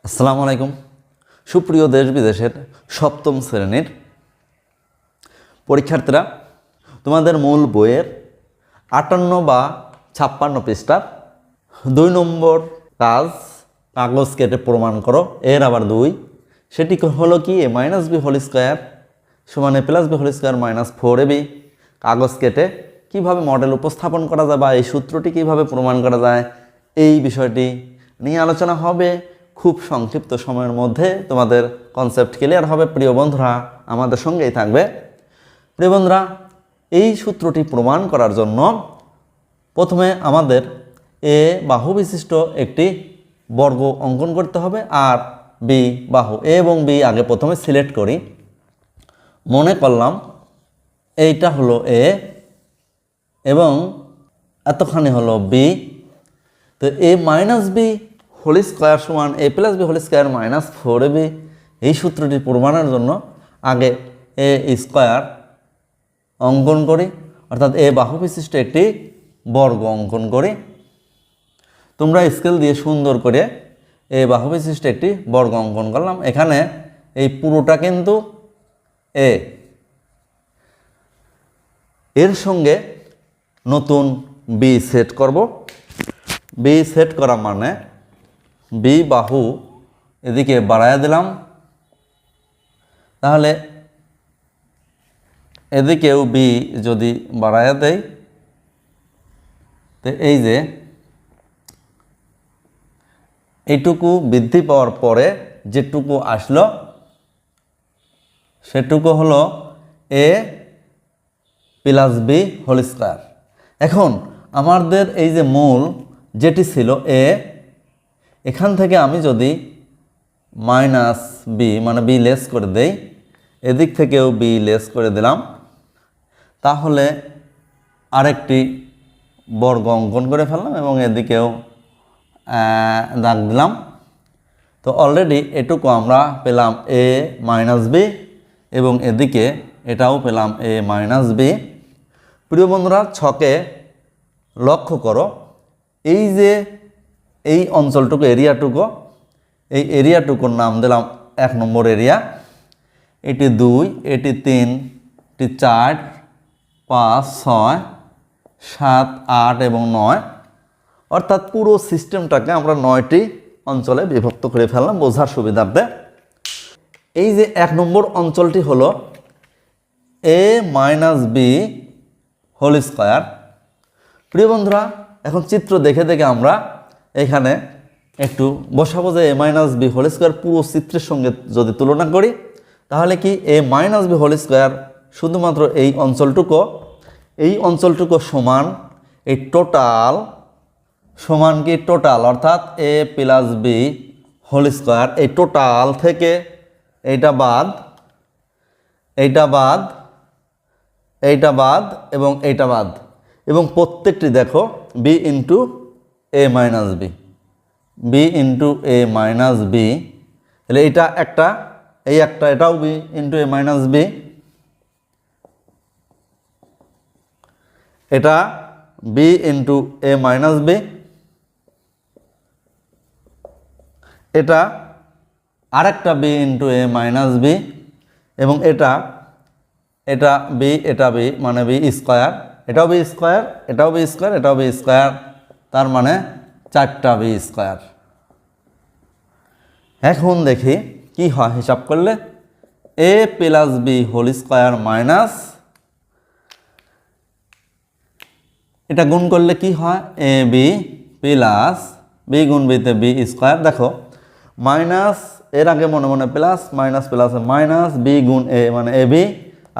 আসসালামু আলাইকুম সুপ্রিয় দেশ বিদেশের সপ্তম শ্রেণীর পরীক্ষার্থীরা, তোমাদের মূল বইয়ের 58 বা 56 পৃষ্ঠার 2 নম্বর কাজ কাগজ কেটে প্রমাণ করো এর আবার 2 সেটি হলো কি a minus B whole square সমান a plus B whole square minus 4ab। কাগজ কেটে কিভাবে মডেল উপস্থাপন করা যায় বা এই সূত্রটি কিভাবে প্রমাণ করা যায় এই বিষয়টি নিয়ে আলোচনা হবে। খুব সংক্ষিপ্ত সময়ের মধ্যে তোমাদের কনসেপ্ট ক্লিয়ার হবে। প্রিয় বন্ধুরা, আমাদের সঙ্গেই থাকবে। প্রিয় বন্ধুরা, এই সূত্রটি প্রমাণ করার জন্য প্রথমে আমাদের এ বাহু বিশিষ্ট একটি বর্গ অঙ্কন করতে হবে আর বি বাহু। এ এবং বি আগে প্রথমে সিলেক্ট করি। মনে করলাম এইটা হলো এ এবং এতখানি হলো বি। তো a minus B whole square সমান a plus B whole square minus 4ab। এই সূত্রটি প্রমাণের জন্য আগে এ স্কোয়ার অঙ্কন করি, অর্থাৎ এ বাহু বিশিষ্ট একটি বর্গ অঙ্কন করি। তোমরা স্কেল দিয়ে সুন্দর করে এ বাহু বিশিষ্ট একটি বর্গ অঙ্কন করলাম। এখানে এই পুরোটা কিন্তু এ, এর সঙ্গে নতুন বি সেট করব। বি সেট করা মানে বি বাহু এদিকে বাড়ায়া দিলাম, তাহলে এদিকেও বি যদি বাড়ায়া দেই তো এই যে এইটুকু বৃদ্ধি পাওয়ার পরে যেটুকু আসলো সেটুকু হলো এ প্লাস বি হোল স্কোয়ার। এখন আমাদের এই যে মূল যেটি ছিল এ, এখান থেকে আমি যদি মাইনাস বি মানে বি লেস করে দেই, এদিক থেকেও বি লেস করে দিলাম, তাহলে আরেকটি বর্গ অঙ্কন করে ফেললাম এবং এদিকেও দাগ দিলাম। তো অলরেডি এটুকু আমরা পেলাম এ মাইনাস বি এবং এদিকে এটাও পেলাম এ মাইনাস বি। প্রিয় বন্ধুরা, ছকে লক্ষ্য করো, এই যে এই অঞ্চলটুকু এরিয়াটুকু, এই এরিয়াটুকুর নাম দিলাম 1 নম্বর এরিয়া। এটি 2, এটি 3, এটি 4, 5, 6, 7, 8 এবং 9, অর্থাৎ পুরো সিস্টেমটাকে আমরা 9টি অঞ্চলে বিভক্ত করে ফেললাম বোঝার সুবিধার্থে। এই যে 1 নম্বর অঞ্চলটি হলো এ মাইনাস বি হোল স্কোয়ার। প্রিয় বন্ধুরা, এখন চিত্র দেখে দেখে আমরা এখানে একটু বসাবো যে এ মাইনাস বি হোল স্কোয়ার পুরো চিত্রের সঙ্গে যদি তুলনা করি তাহলে কি এ মাইনাস বি হোল স্কোয়ার শুধুমাত্র এই অঞ্চলটুকু সমান এই টোটাল সমান কি টোটাল, অর্থাৎ এ প্লাস বি হোল স্কোয়ার এই টোটাল থেকে এইটা বাদ, এইটা বাদ, এইটা বাদ এবং এইটা বাদ, এবং প্রত্যেকটি দেখো বি ইন্টু এ মাইনাস বি, বি ইন্টু এ মাইনাস বি। তাহলে এইটা একটা, এই একটা, এটাও বি ইন্টু এ মাইনাস বি, এটা বি ইন্টু এ মাইনাস বি, এটা আরেকটা বি ইন্টু এ মাইনাস বি এবং এটা বি, এটা বি মানে বি স্কোয়ার, এটাও বি স্কোয়ার, এটাও বি স্কোয়ার, এটাও বি স্কোয়ার, তার মানে 4টা বি স্কোয়ার। এখন দেখি কি হয় হিসাব করলে, A plus B whole square minus, এটা গুণ করলে কি হয় এ বি প্লাস বি গুণ বিতে বি স্কোয়ার। দেখো মাইনাস এর আগে মনে মনে প্লাস, মাইনাস প্লাসে মাইনাস, বি গুণ এ মানে এ বি,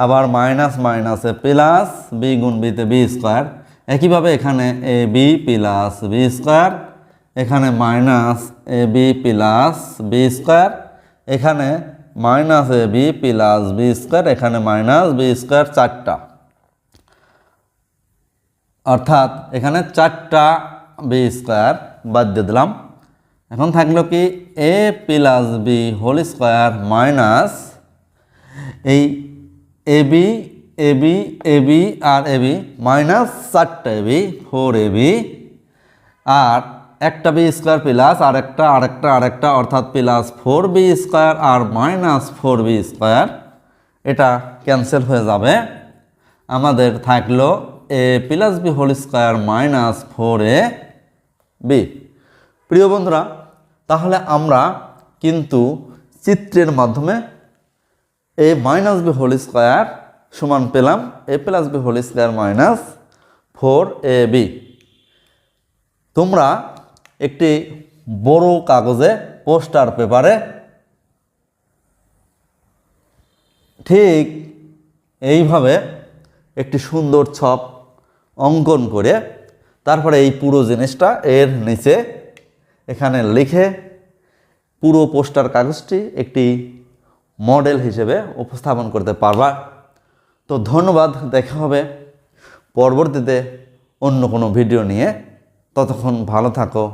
আবার মাইনাস মাইনাসে প্লাস, বি গুণ বিতে বি স্কোয়ার। একইভাবে এখানে A B plus B square, এখানে minus A B plus B square, এখানে minus A B plus B square, এখানে মাইনাস বি স্কোয়ার, 4টা, অর্থাৎ এখানে 4টা বি স্কোয়ার বাদ দিয়ে দিলাম। এখন থাকলো কি A plus B whole square minus এই এবি এবি এবি আর এবি মাইনাস 4টা এবি 4ab, আর একটা বি স্কোয়ার প্লাস আরেকটা অর্থাৎ প্লাস 4b স্কোয়ার আর মাইনাস 4b স্কোয়ার, এটা ক্যান্সেল হয়ে যাবে। আমাদের থাকলো a plus B whole square minus 4ab। প্রিয় বন্ধুরা, তাহলে আমরা কিন্তু চিত্রের মাধ্যমে a minus B whole square সমান পেলাম a plus B whole square minus 4ab। তোমরা একটি বড় কাগজে পোস্টার পেপারে ঠিক এইভাবে একটি সুন্দর ছক অঙ্কন করে তারপরে এই পুরো জিনিসটা এর নিচে এখানে লিখে পুরো পোস্টার কাগজটি একটি মডেল হিসেবে উপস্থাপন করতে পারবা। তো ধন্যবাদ, দেখা হবে পরবর্তীতে অন্য কোনো ভিডিও নিয়ে। ততক্ষণ ভালো থাকো।